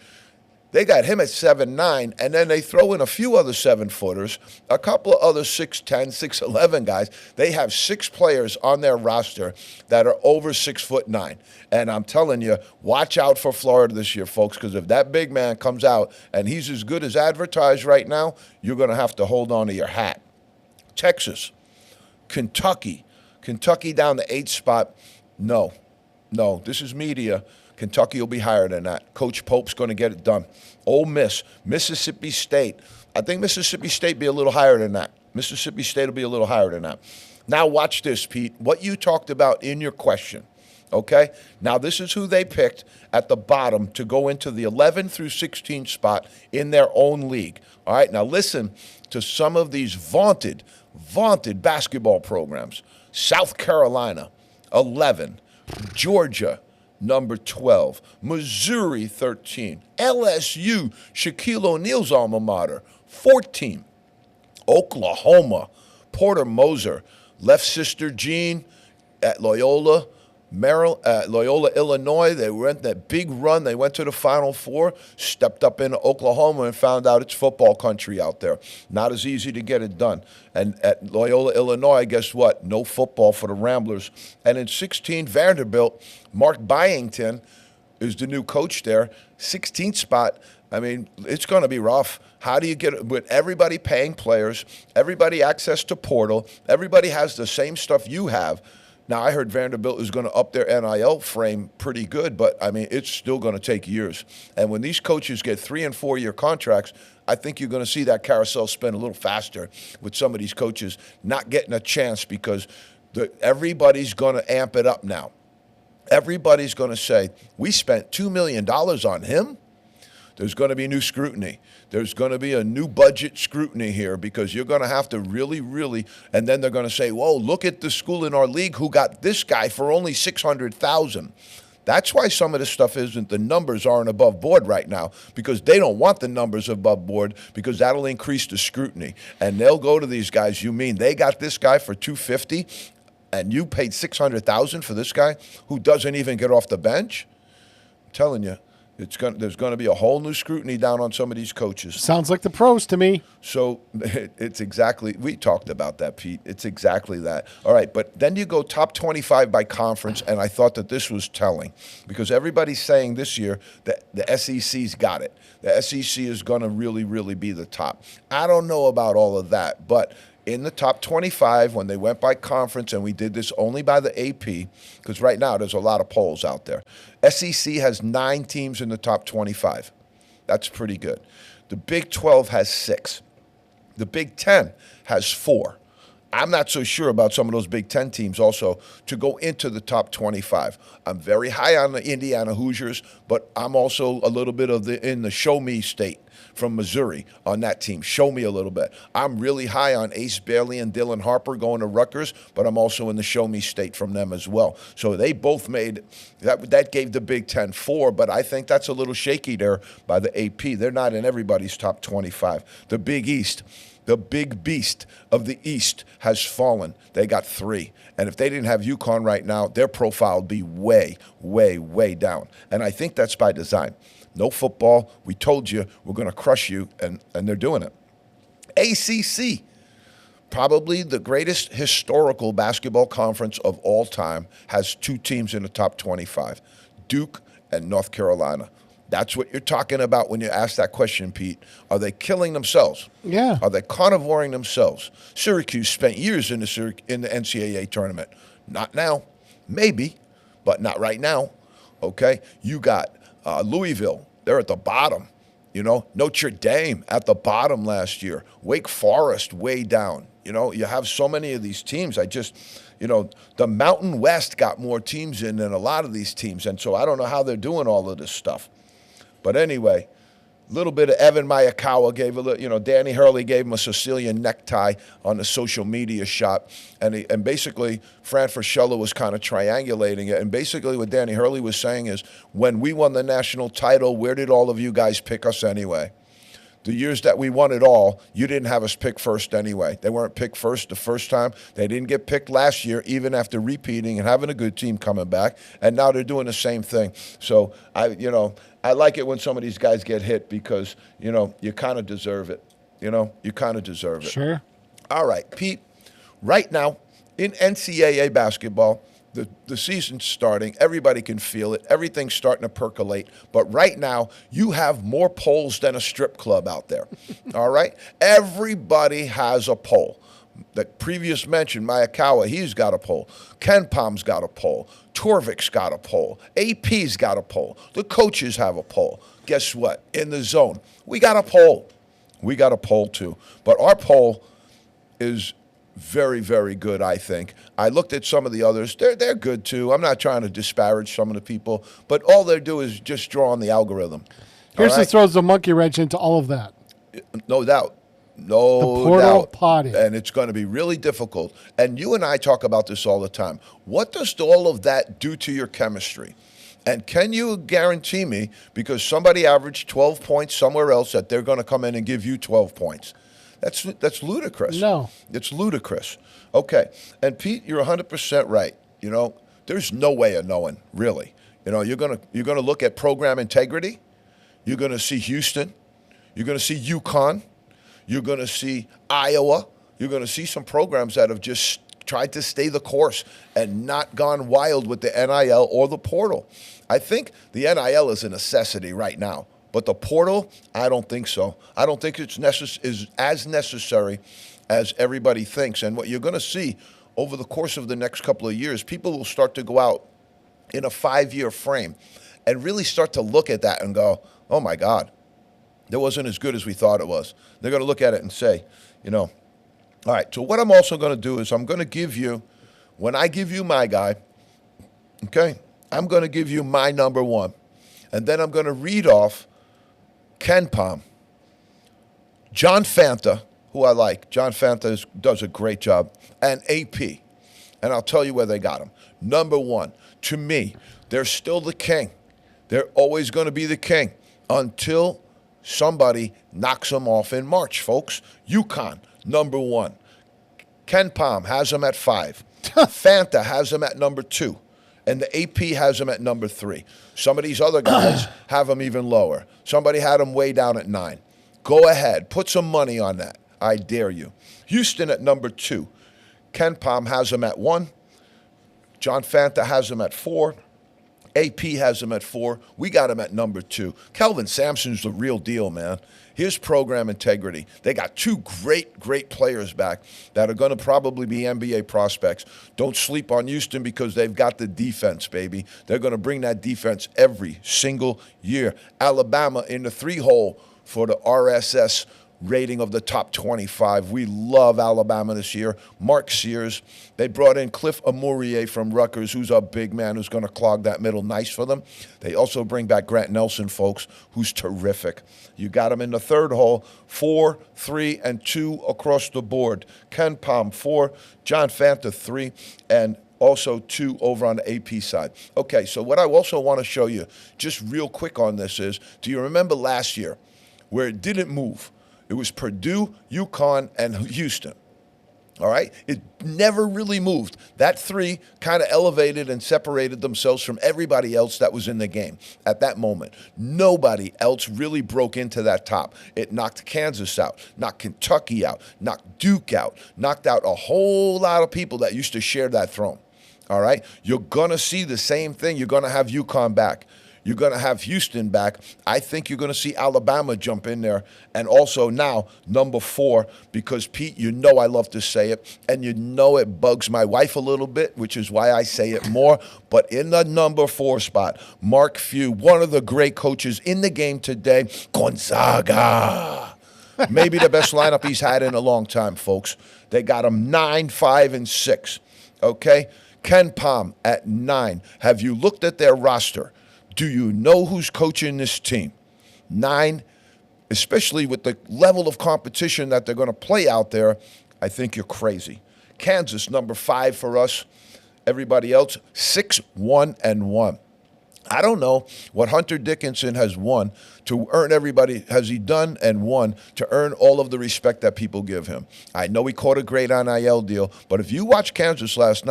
they got him at 7'9", and then they throw in a few other 7-footers, a couple of other 6'10", 6'11" guys. They have 6 players on their roster that are over 6'9". And I'm telling you, watch out for Florida this year, folks, because if that big man comes out and he's as good as advertised right now, you're going to have to hold on to your hat. Texas, Kentucky down the 8th spot. No, this is media. Kentucky will be higher than that. Coach Pope's going to get it done. Ole Miss, Mississippi State. I think Mississippi State be a little higher than that. Mississippi State will be a little higher than that. Now watch this, Pete. What you talked about in your question, okay? Now this is who they picked at the bottom to go into the 11 through 16 spot in their own league. All right, now listen to some of these vaunted basketball programs. South Carolina, 11. Georgia, number 12. Missouri, 13. LSU, Shaquille O'Neal's alma mater, 14. Oklahoma, Porter Moser, left sister Jean at Loyola, Loyola, Illinois. They went that big run. They went to the Final Four, stepped up into Oklahoma and found out it's football country out there. Not as easy to get it done. And at Loyola, Illinois, guess what? No football for the Ramblers. And in 16, Vanderbilt, Mark Byington is the new coach there. 16th spot. I mean, it's going to be rough. How do you get it with everybody paying players, everybody access to portal, everybody has the same stuff you have? Now, I heard Vanderbilt is going to up their NIL frame pretty good, but I mean, it's still going to take years. And when these coaches get 3 and 4 year contracts, I think you're going to see that carousel spin a little faster with some of these coaches not getting a chance because everybody's going to amp it up now. Everybody's going to say, we spent $2 million on him. There's going to be new scrutiny. There's going to be a new budget scrutiny here because you're going to have to really, and then they're going to say, whoa, look at the school in our league who got this guy for only $600,000. That's why some of this stuff isn't, the numbers aren't above board right now because they don't want the numbers above board because that'll increase the scrutiny. And they'll go to these guys, you mean they got this guy for $250 and you paid $600,000 for this guy who doesn't even get off the bench? I'm telling you. There's going to be a whole new scrutiny down on some of these coaches. Sounds like the pros to me. So it's exactly, we talked about that, Pete. It's exactly that. All right, but then you go top 25 by conference, and I thought that this was telling because everybody's saying this year that the SEC's got it. The SEC is going to really be the top. I don't know about all of that, but in the top 25 when they went by conference, and we did this only by the AP, because right now there's a lot of polls out there. SEC has 9 teams in the top 25. That's pretty good. The Big 12 has 6. The Big 10 has 4. I'm not so sure about some of those Big 10 teams also to go into the top 25. I'm very high on the Indiana Hoosiers, but I'm also a little bit in the show me state from Missouri on that team. Show me a little bit. I'm really high on Ace Bailey and Dylan Harper going to Rutgers, but I'm also in the show me state from them as well. So they both made that gave the Big 10 4, but I think that's a little shaky there by the AP. They're not in everybody's top 25. The Big East. The big beast of the East has fallen. They got 3. And if they didn't have UConn right now, their profile would be way down. And I think that's by design. No football. We told you we're going to crush you, and they're doing it. ACC, probably the greatest historical basketball conference of all time, has 2 teams in the top 25, Duke and North Carolina. That's what you're talking about when you ask that question, Pete. Are they killing themselves? Yeah. Are they carnivoring themselves? Syracuse spent years in the NCAA tournament. Not now. Maybe, but not right now. Okay? You got Louisville. They're at the bottom. You know, Notre Dame at the bottom last year. Wake Forest way down. You know, you have so many of these teams. The Mountain West got more teams in than a lot of these teams. And so I don't know how they're doing all of this stuff. But anyway, a little bit of Evan Mayakawa gave a little, Danny Hurley gave him a Sicilian necktie on the social media shot. And basically, Fran Fraschilla was kind of triangulating it. And basically what Danny Hurley was saying is, when we won the national title, where did all of you guys pick us anyway? The years that we won it all, you didn't have us pick first anyway. They weren't picked first the first time. They didn't get picked last year, even after repeating and having a good team coming back. And now they're doing the same thing. So, I like it when some of these guys get hit because, you kind of deserve it. You kind of deserve it. Sure. All right, Pete, right now in NCAA basketball, the season's starting. Everybody can feel it. Everything's starting to percolate. But right now, you have more polls than a strip club out there. All right? Everybody has a poll. The previous mentioned, Mayakawa, he's got a poll. Ken Palm's got a poll. Torvik's got a poll. AP's got a poll. The coaches have a poll. Guess what? In the zone, we got a poll. We got a poll too. But our poll is very good, I think. I looked at some of the others. They're good too. I'm not trying to disparage some of the people, but all they do is just draw on the algorithm. Here's what throws the monkey wrench into all of that. No doubt. No the portal doubt. potty. And it's going to be really difficult. And you and I talk about this all the time. What does all of that do to your chemistry? And can you guarantee me, because somebody averaged 12 points somewhere else, that they're going to come in and give you 12 points? That's ludicrous. No. It's ludicrous. Okay. And Pete, you're 100% right. There's no way of knowing, really. You're going to look at program integrity. You're going to see Houston. You're going to see UConn. You're going to see Iowa. You're going to see some programs that have just tried to stay the course and not gone wild with the NIL or the portal. I think the NIL is a necessity right now. But the portal, I don't think so. I don't think it's is as necessary as everybody thinks. And what you're going to see over the course of the next couple of years, people will start to go out in a 5-year frame and really start to look at that and go, oh my God, that wasn't as good as we thought it was. They're going to look at it and say, all right, so what I'm also going to do is I'm going to give you, when I give you my guy, okay, I'm going to give you my number one. And then I'm going to read off KenPom, John Fanta, who I like. John Fanta does a great job, and AP. And I'll tell you where they got him. Number one, to me, they're still the king. They're always going to be the king until somebody knocks them off in March, folks. UConn, number one. KenPom has them at 5. Fanta has them at number 2. And the AP has them at number 3. Some of these other guys have them even lower. Somebody had them way down at 9. Go ahead. Put some money on that. I dare you. Houston at number 2. KenPom has them at 1. John Fanta has them at 4. AP has them at 4. We got him at number 2. Kelvin Sampson's the real deal, man. His program integrity. They got 2 great players back that are going to probably be NBA prospects. Don't sleep on Houston because they've got the defense, baby. They're going to bring that defense every single year. Alabama in the 3-hole for the RSS rating of the top 25. We love Alabama this year. Mark Sears. They brought in Cliff Amourier from Rutgers, who's a big man who's going to clog that middle nice for them. They also bring back Grant Nelson, folks, who's terrific. You got him in the 3rd hole, 4, 3, and 2 across the board. KenPom 4, John Fanta 3, and also 2 over on the AP side. Okay, so what I also want to show you just real quick on this is, do you remember last year where it didn't move? It was Purdue, UConn, and Houston. All right? It never really moved. That 3 kind of elevated and separated themselves from everybody else that was in the game at that moment. Nobody else really broke into that top. It knocked Kansas out, knocked Kentucky out, knocked Duke out, knocked out a whole lot of people that used to share that throne. All right? You're going to see the same thing. You're going to have UConn back. You're going to have Houston back. I think you're going to see Alabama jump in there. And also now, number 4, because, Pete, you know I love to say it, and you know it bugs my wife a little bit, which is why I say it more. But in the number 4 spot, Mark Few, one of the great coaches in the game today, Gonzaga. Maybe the best lineup he's had in a long time, folks. They got him 9, 5, and 6. Okay? KenPom at 9. Have you looked at their roster? Do you know who's coaching this team? 9, especially with the level of competition that they're going to play out there, I think you're crazy. Kansas, number 5 for us. Everybody else, 6, 1, and 1. I don't know what Hunter Dickinson has won to earn everybody, has he done and won to earn all of the respect that people give him. I know he caught a great NIL deal, but if you watch Kansas last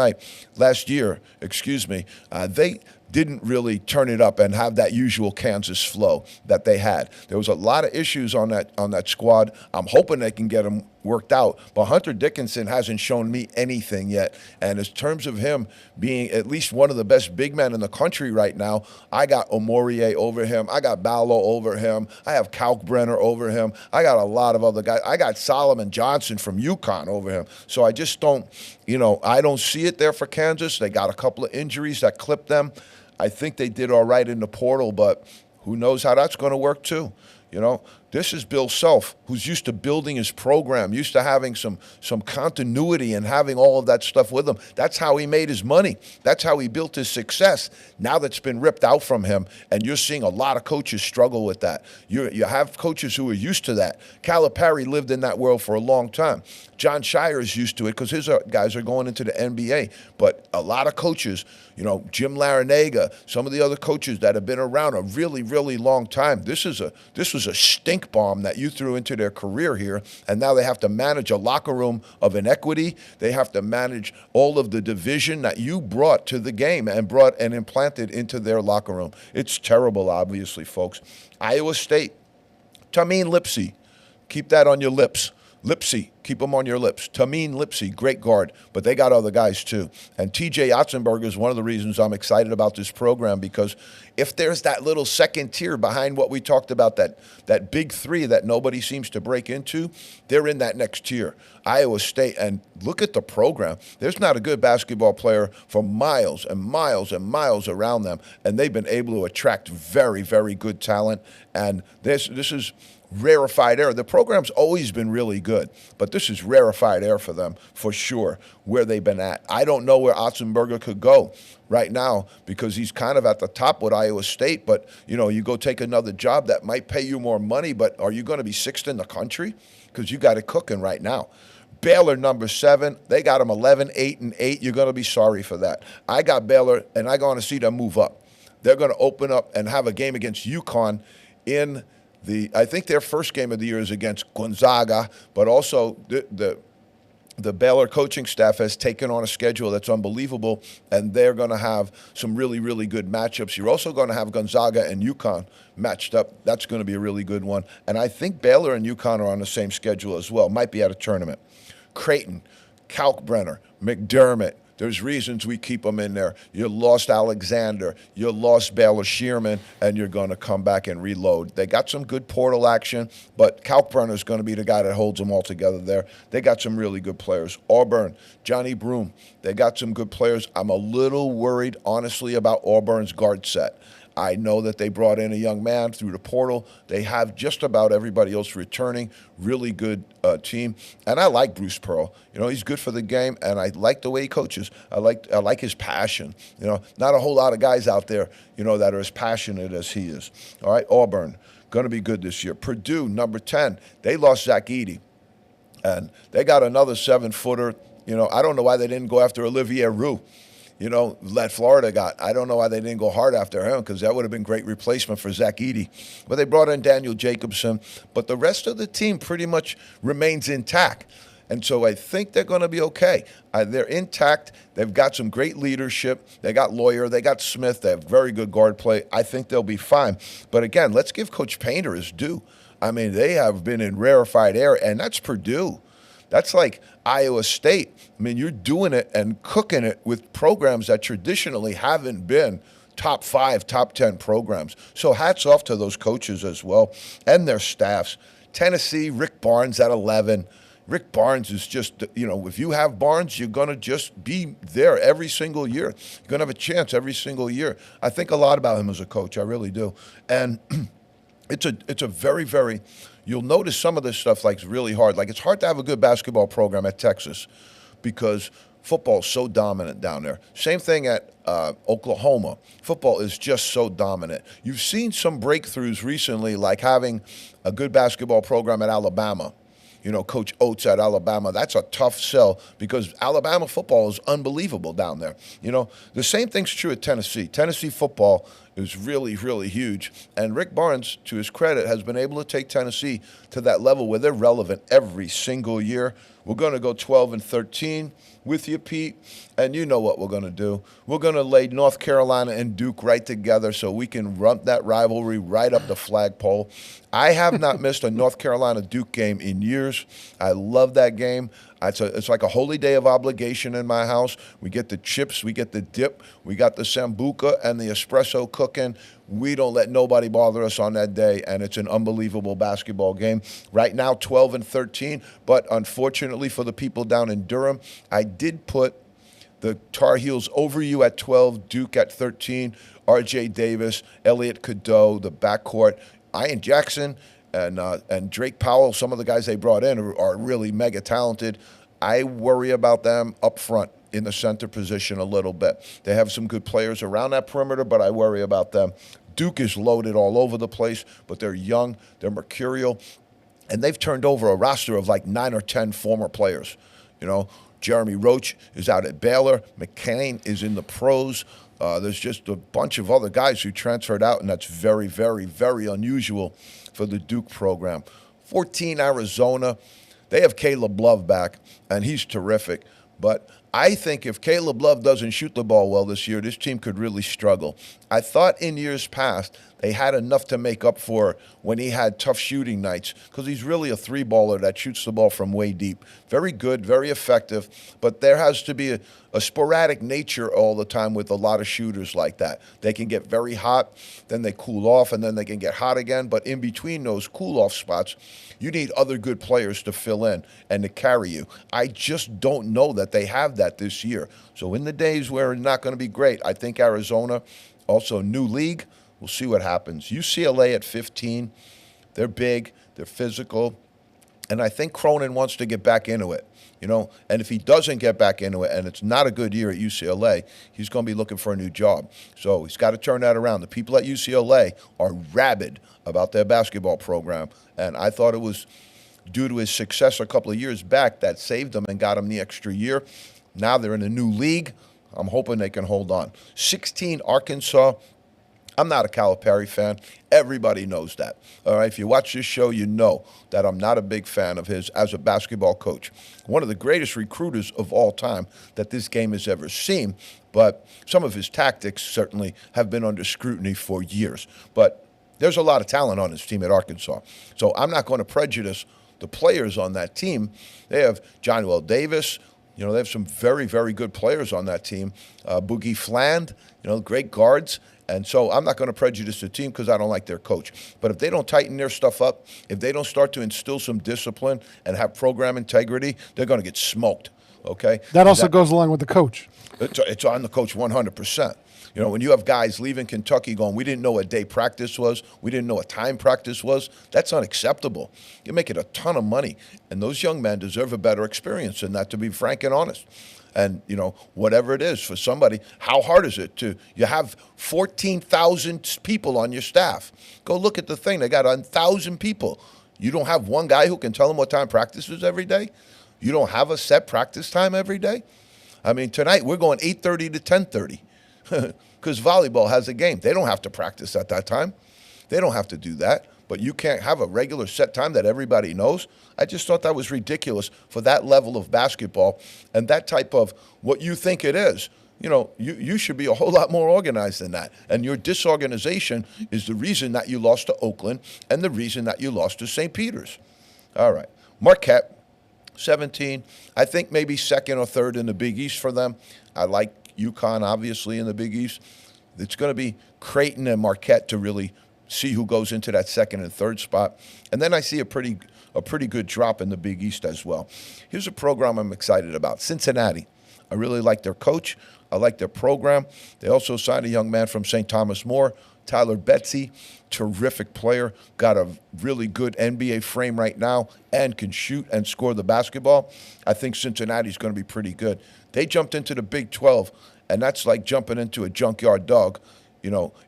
year, they didn't really turn it up and have that usual Kansas flow that they had. There was a lot of issues on that squad. I'm hoping they can get them worked out, but Hunter Dickinson hasn't shown me anything yet. And in terms of him being at least one of the best big men in the country right now, I got Amourier over him. I got Ballo over him. I have Kalkbrenner over him. I got a lot of other guys. I got Solomon Johnson from UConn over him. So I just don't, I don't see it there for Kansas. They got a couple of injuries that clipped them. I think they did all right in the portal, but who knows how that's going to work too. This is Bill Self, who's used to building his program, used to having some continuity and having all of that stuff with him. That's how he made his money. That's how he built his success. Now that's been ripped out from him, and you're seeing a lot of coaches struggle with that. You have coaches who are used to that. Calipari lived in that world for a long time. John Shire is used to it because his guys are going into the NBA. But a lot of coaches, Jim Larinaga, some of the other coaches that have been around a really, really long time, this was a stink bomb that you threw into their career here, and now they have to manage a locker room of inequity. They have to manage all of the division that you brought to the game and brought and implanted into their locker room. It's terrible, obviously, folks. Iowa State, Tamim Lipsey, keep that on your lips. Lipsy, keep him on your lips. Tameen Lipsy, great guard, but they got other guys too. And TJ Otzenberger is one of the reasons I'm excited about this program, because if there's that little second tier behind what we talked about, that big three that nobody seems to break into, they're in that next tier. Iowa State, and look at the program. There's not a good basketball player for miles and miles and miles around them, and they've been able to attract very, very good talent. And this is rarefied air. The program's always been really good, but this is rarefied air for them for sure, where they've been at. I don't know where Otzenberger could go right now, because he's kind of at the top with Iowa State, but you go take another job that might pay you more money, but are you going to be sixth in the country? Because you got it cooking right now. Baylor, number 7, they got them 11, 8, and 8. You're going to be sorry for that. I got Baylor, and I want to see them move up. They're going to open up and have a game against UConn in I think their first game of the year is against Gonzaga, but also the Baylor coaching staff has taken on a schedule that's unbelievable, and they're going to have some really, really good matchups. You're also going to have Gonzaga and UConn matched up. That's going to be a really good one. And I think Baylor and UConn are on the same schedule as well. Might be at a tournament. Creighton, Kalkbrenner, McDermott. There's reasons we keep them in there. You lost Alexander, you lost Baylor Shearman, and you're going to come back and reload. They got some good portal action, but Kalkbrenner is going to be the guy that holds them all together there. They got some really good players. Auburn, Johnny Broom, they got some good players. I'm a little worried, honestly, about Auburn's guard set. I know that they brought in a young man through the portal. They have just about everybody else returning. Really good team. And I like Bruce Pearl. He's good for the game, and I like the way he coaches. I like his passion. Not a whole lot of guys out there, that are as passionate as he is. All right, Auburn, going to be good this year. Purdue, number 10, they lost Zach Edey. And they got another 7-footer. I don't know why they didn't go after Olivier Roux. That Florida got. I don't know why they didn't go hard after him, because that would have been great replacement for Zach Edey. But they brought in Daniel Jacobson. But the rest of the team pretty much remains intact. And so I think they're going to be okay. They're intact. They've got some great leadership. They got Lawyer. They got Smith. They have very good guard play. I think they'll be fine. But again, let's give Coach Painter his due. I mean, they have been in rarefied air, and that's Purdue. That's like Iowa State. I mean, you're doing it and cooking it with programs that traditionally haven't been top 5, top 10 programs. So hats off to those coaches as well and their staffs. Tennessee, Rick Barnes at 11. Rick Barnes is just, if you have Barnes, you're going to just be there every single year. You're going to have a chance every single year. I think a lot about him as a coach. I really do. And it's a very, very, you'll notice some of this stuff like it's really hard. Like, it's hard to have a good basketball program at Texas because football's so dominant down there. Same thing at Oklahoma. Football is just so dominant. You've seen some breakthroughs recently, like having a good basketball program at Alabama. Coach Oates at Alabama, that's a tough sell because Alabama football is unbelievable down there. The same thing's true at Tennessee. Tennessee football is really, really huge. And Rick Barnes, to his credit, has been able to take Tennessee to that level where they're relevant every single year. We're going to go 12-13 with you, Pete, and you know what we're going to do. We're going to lay North Carolina and Duke right together so we can run that rivalry right up the flagpole. I have not missed a North Carolina-Duke game in years. I love that game. It's like a holy day of obligation in my house. We get the chips, we get the dip, we got the Sambuca and the espresso cooking. We don't let nobody bother us on that day, and it's an unbelievable basketball game. Right now, 12-13, but unfortunately for the people down in Durham, I did put the Tar Heels over you at 12, Duke at 13, R.J. Davis, Elliot Cadeau, the backcourt, Ian Jackson, and Drake Powell. Some of the guys they brought in are really mega talented. I worry about them up front in the center position a little bit. They have some good players around that perimeter, but I worry about them. Duke is loaded all over the place, but they're young, they're mercurial, and they've turned over a roster of like 9 or 10 former players. Jeremy Roach is out at Baylor. McCain is in the pros. There's just a bunch of other guys who transferred out, and that's very, very, very unusual for the Duke program. 14, Arizona. They have Caleb Love back, and he's terrific. But I think if Caleb Love doesn't shoot the ball well this year, this team could really struggle. I thought in years past they had enough to make up for when he had tough shooting nights, because he's really a three-baller that shoots the ball from way deep. Very good, very effective, but there has to be a sporadic nature all the time with a lot of shooters like that. They can get very hot, then they cool off, and then they can get hot again, but in between those cool-off spots, you need other good players to fill in and to carry you. I just don't know that they have that this year. So in the days where it's not going to be great, I think Arizona, also new league, we'll see what happens. UCLA at 15, they're big, they're physical, and I think Cronin wants to get back into it. And if he doesn't get back into it and it's not a good year at UCLA, he's going to be looking for a new job. So he's got to turn that around. The people at UCLA are rabid about their basketball program, and I thought it was due to his success a couple of years back that saved him and got him the extra year. Now they're in a new league. I'm hoping they can hold on. 16, Arkansas. I'm not a Calipari fan. Everybody knows that. All right, if you watch this show, you know that I'm not a big fan of his as a basketball coach. One of the greatest recruiters of all time that this game has ever seen, but some of his tactics certainly have been under scrutiny for years. But there's a lot of talent on his team at Arkansas. So I'm not going to prejudice the players on that team. They have Johnwell Davis. They have some very, very good players on that team. Boogie Fland, great guards. And so I'm not going to prejudice the team because I don't like their coach. But if they don't tighten their stuff up, if they don't start to instill some discipline and have program integrity, they're going to get smoked, okay? That also goes along with the coach. It's on the coach 100%. When you have guys leaving Kentucky going, we didn't know what day practice was, we didn't know what time practice was, that's unacceptable. You're making a ton of money, and those young men deserve a better experience than that, to be frank and honest. And, whatever it is for somebody, how hard is it you have 14,000 people on your staff. Go look at the thing. They got 1,000 people. You don't have one guy who can tell them what time practice is every day? You don't have a set practice time every day? I mean, tonight we're going 8:30 to 10:30 because volleyball has a game. They don't have to practice at that time. They don't have to do that. But you can't have a regular set time that everybody knows. I just thought that was ridiculous for that level of basketball and that type of what you think it is. You should be a whole lot more organized than that. And your disorganization is the reason that you lost to Oakland and the reason that you lost to St. Peter's. All right. Marquette, 17. I think maybe second or third in the Big East for them. I like UConn, obviously, in the Big East. It's going to be Creighton and Marquette to really see who goes into that second and third spot. And then I see a pretty good drop in the Big East as well. Here's a program I'm excited about, Cincinnati. I really like their coach. I like their program. They also signed a young man from St. Thomas More, Tyler Betsy, terrific player, got a really good NBA frame right now and can shoot and score the basketball. I think Cincinnati's going to be pretty good. They jumped into the Big 12, and that's like jumping into a junkyard dog,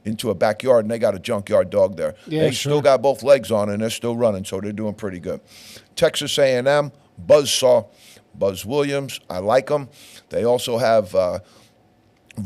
into a backyard, and they got a junkyard dog there. Yeah, they sure. still got both legs on, and they're still running, so they're doing pretty good. Texas A&M, Buzzsaw, Buzz Williams, I like them. They also have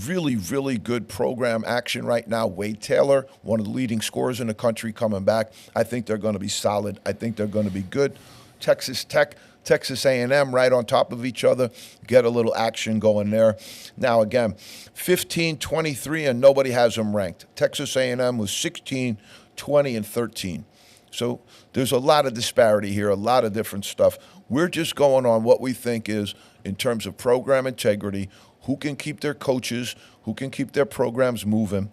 really, really good program action right now. Wade Taylor, one of the leading scorers in the country, coming back. I think they're going to be solid. I think they're going to be good. Texas Tech, Texas A&M right on top of each other. Get a little action going there. Now, again, 15, 23, and nobody has them ranked. Texas A&M was 16, 20, and 13. So there's a lot of disparity here, a lot of different stuff. We're just going on what we think is, in terms of program integrity, who can keep their coaches, who can keep their programs moving.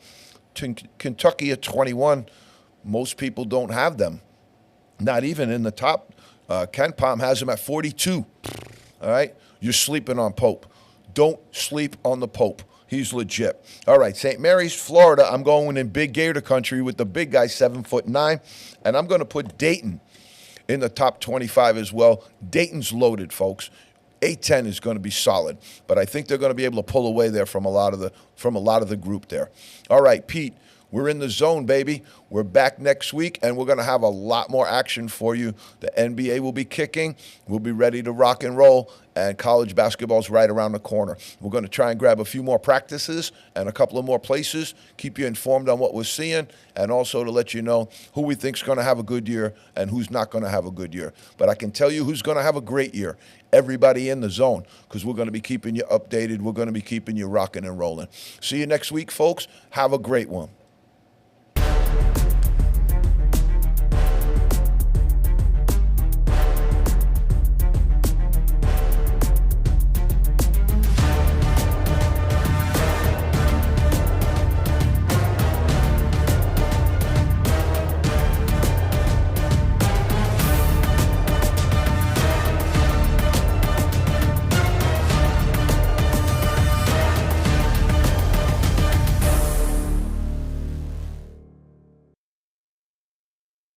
Kentucky at 21, most people don't have them. Not even in the top. Ken Pom has them at 42. All right? You're sleeping on Pope. Don't sleep on the Pope. He's legit. All right, St. Mary's, Florida. I'm going in Big Gator country with the big guy, 7'9", and I'm going to put Dayton in the top 25 as well. Dayton's loaded, folks. A-10 is going to be solid, but I think they're going to be able to pull away there from a lot of the group there. All right, Pete, We're in the zone, baby. We're back next week, and we're going to have a lot more action for you. The NBA will be kicking. We'll be ready to rock and roll, and college basketball is right around the corner. We're going to try and grab a few more practices and a couple of more places, keep you informed on what we're seeing, and also to let you know who we think is going to have a good year and who's not going to have a good year. But I can tell you who's going to have a great year. Everybody in the zone, because we're going to be keeping you updated. We're going to be keeping you rocking and rolling. See you next week, folks. Have a great one.